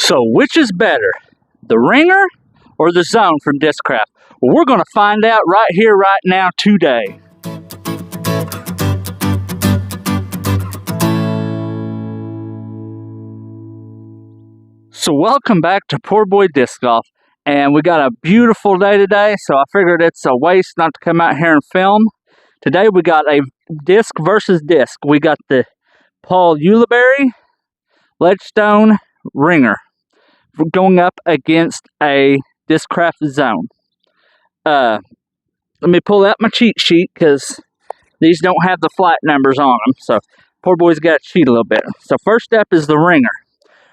So which is better, the ringer or the zone from Discraft? Well, we're going to find out right here, right now, today. So welcome back to PoorBoy Disc Golf, and we got a beautiful day today, so I figured it's a waste not to come out here and film. Today we got a disc versus disc. We got the Paul Ulibarri Ledgestone Ringer going up against a Discraft zone. Let me pull out my cheat sheet because these don't have the flight numbers on them, so PoorBoy's got to cheat a little bit. So first step is the ringer.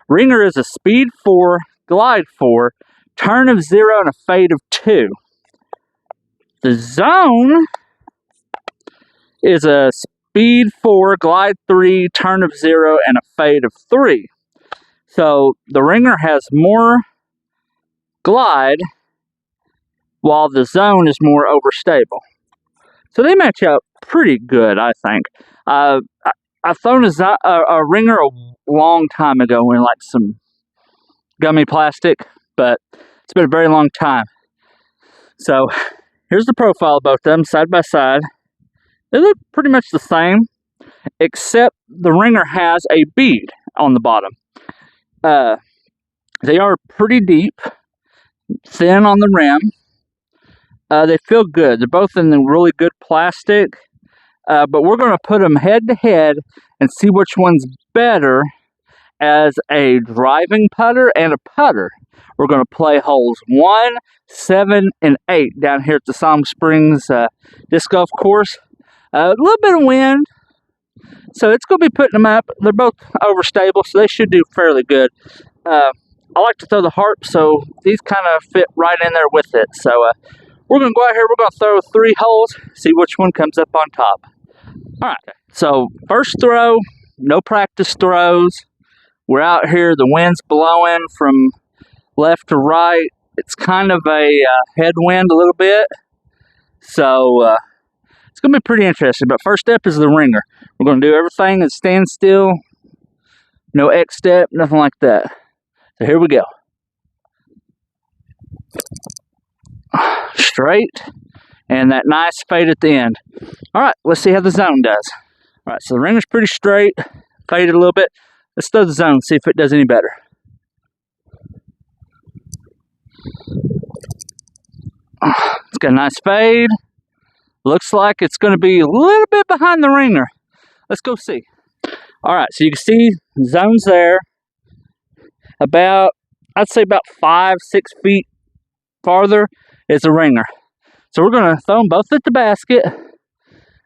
Ringer is a speed 4, glide 4, turn of 0, and a fade of 2. The zone is a speed 4, glide 3, turn of 0, and a fade of 3. So the ringer has more glide while the zone is more overstable. So they match up pretty good, I think. I've thrown a ringer a long time ago in like some gummy plastic, but it's been a very long time. So here's the profile of both of them side by side. They look pretty much the same, except the ringer has a bead on the bottom. They are pretty deep, thin on the rim. They feel good. They're both in the really good plastic. But we're going to put them head to head and see which one's better as a driving putter and a putter. We're going to play holes 1, 7, and 8 down here at the Siloam Springs disc golf course. A little bit of wind, so it's going to be putting them up. They're both overstable, so they should do fairly good. I like to throw the harp, so these kind of fit right in there with it. So we're going to go out here, we're going to throw 3 holes, see which one comes up on top. Alright, so first throw, no practice throws. We're out here, the wind's blowing from left to right. It's kind of a headwind a little bit. So it's going to be pretty interesting. But first step is the ringer. We're going to do everything at standstill. No X step, nothing like that. So here we go. Straight. And that nice fade at the end. Alright, let's see how the zone does. Alright, so the ringer's pretty straight, faded a little bit. Let's throw the zone, see if it does any better. It's got a nice fade. Looks like it's going to be a little bit behind the ringer. Let's go see. Alright, so you can see the zone's there. About, I'd say about 5-6 feet farther is the ringer. So we're going to throw them both at the basket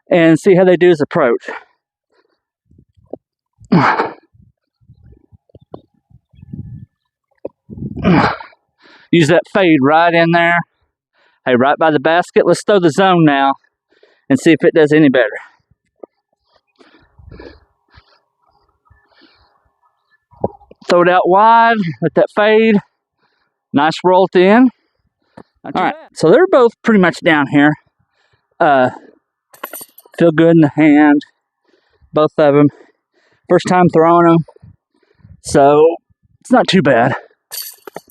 and see how they do as approach. Use that fade right in there. Hey, right by the basket. Let's throw the zone now and see if it does any better. Throw it out wide with that fade. Nice roll at the end. Alright, so they're both pretty much down here. Feel good in the hand. Both of them. First time throwing them. So, it's not too bad.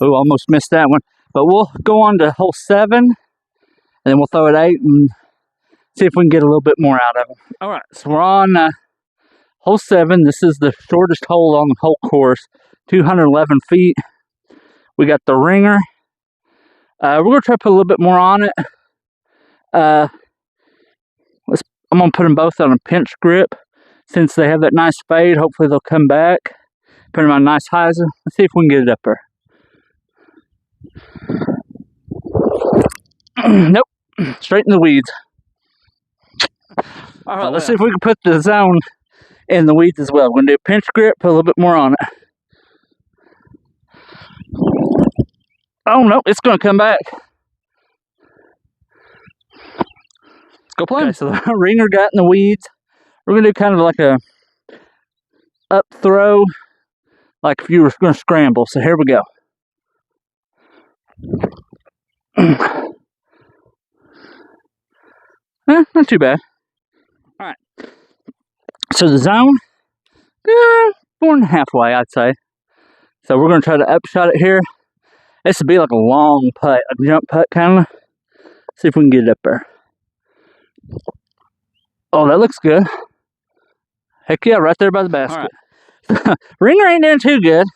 Oh, almost missed that one. But we'll go on to hole 7. And then we'll throw it 8 and see if we can get a little bit more out of them. Alright, so we're on hole 7. This is the shortest hole on the whole course. 211 feet. We got the ringer. We're going to try to put a little bit more on it. I'm going to put them both on a pinch grip. Since they have that nice fade, hopefully they'll come back. Put them on nice hyzer. Let's see if we can get it up there. Nope. Straight in the weeds. Alright, let's see if we can put the zone in the weeds as well. We're going to do a pinch grip, put a little bit more on it. Oh, no, it's going to come back. Let's go play. Okay, so the ringer got in the weeds. We're going to do kind of like a up throw, like if you were going to scramble. So here we go. Not too bad. Alright. So the zone, 4.5 way, I'd say. So we're going to try to upshot it here. This would be like a long putt, a jump putt kind of. See if we can get it up there. Oh, that looks good. Heck yeah, right there by the basket. Right. Ringer ain't doing too good.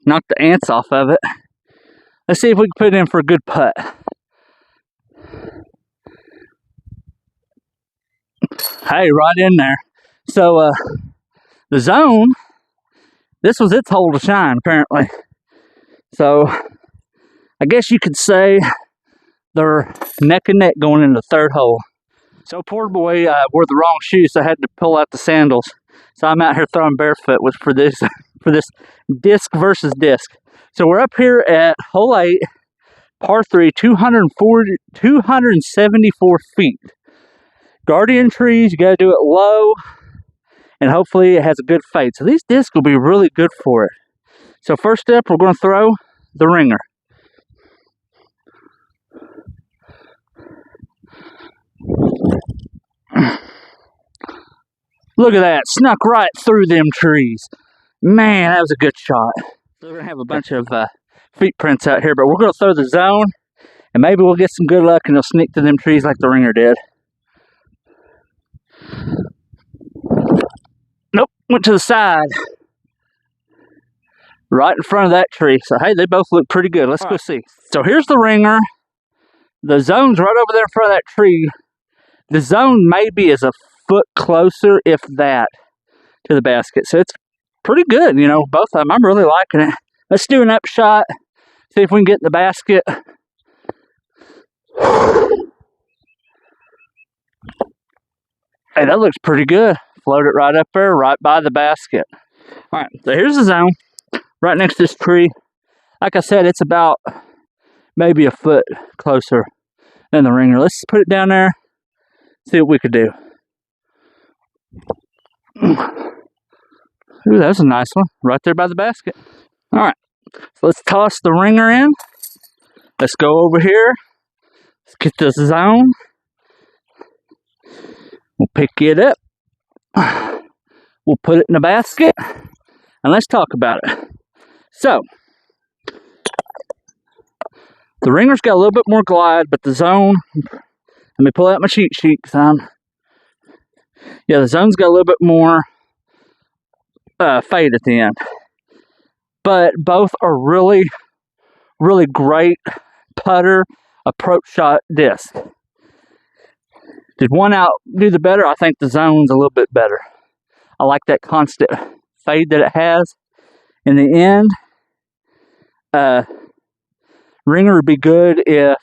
Knocked the ants off of it. Let's see if we can put it in for a good putt. Hey, right in there. So, the zone, this was its hole to shine, apparently. So, I guess you could say they're neck and neck going into the third hole. So, poor boy wore the wrong shoes, so I had to pull out the sandals. So, I'm out here throwing barefoot for this disc versus disc. So, we're up here at hole 8, par 3, 274 feet. Guardian trees, you got to do it low, and hopefully it has a good fade. So these discs will be really good for it. So first step, we're going to throw the ringer. Look at that, snuck right through them trees. Man, that was a good shot. So we're going to have a bunch of feet prints out here, but we're going to throw the zone, and maybe we'll get some good luck and it'll sneak through them trees like the ringer did. Nope, went to the side. Right in front of that tree. So, hey, they both look pretty good. Let's go see. So, here's the ringer. The zone's right over there in front of that tree. The zone maybe is a foot closer, if that, to the basket. So, it's pretty good, you know, both of them. I'm really liking it. Let's do an upshot. See if we can get in the basket. Hey, that looks pretty good. Float it right up there, right by the basket. All right, so here's the zone, right next to this tree. Like I said, it's about maybe a foot closer than the ringer. Let's put it down there, see what we could do. Ooh, that's a nice one, right there by the basket. All right, so let's toss the ringer in. Let's go over here. Let's get the zone. We'll pick it up. We'll put it in the basket. And let's talk about it. So, the ringer's got a little bit more glide, but the zone, let me pull out my cheat sheet, son. Yeah, the zone's got a little bit more fade at the end. But both are really, really great putter approach shot disc. Did one outdo the better? I think the zone's a little bit better. I like that constant fade that it has. In the end, ringer would be good if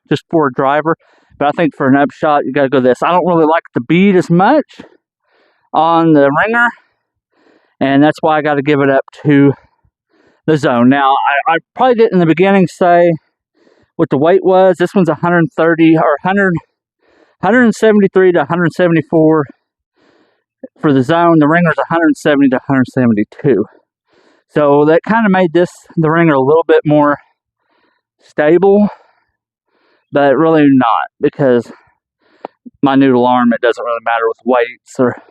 just for a driver, but I think for an upshot, you got to go this. I don't really like the bead as much on the ringer, and that's why I got to give it up to the zone. Now, I probably didn't in the beginning say what the weight was. This one's 130 or 173 to 174 for the zone. The ringer's 170 to 172. So that kind of made the ringer a little bit more stable, but really not, because my noodle arm, it doesn't really matter with weights. Or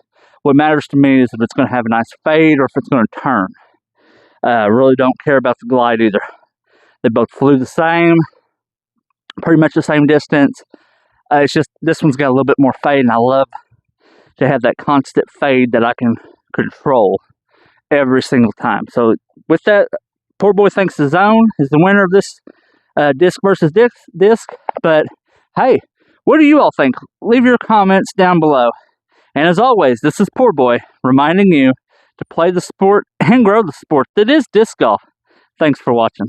what matters to me is if it's going to have a nice fade or if it's going to turn. Really don't care about the glide either. They both flew the same, pretty much the same distance. It's just this one's got a little bit more fade, and I love to have that constant fade that I can control every single time. So with that, Poor Boy thinks the zone is the winner of this disc versus disc. But hey, what do you all think? Leave your comments down below. And as always, this is Poor Boy reminding you to play the sport and grow the sport that is disc golf. Thanks for watching.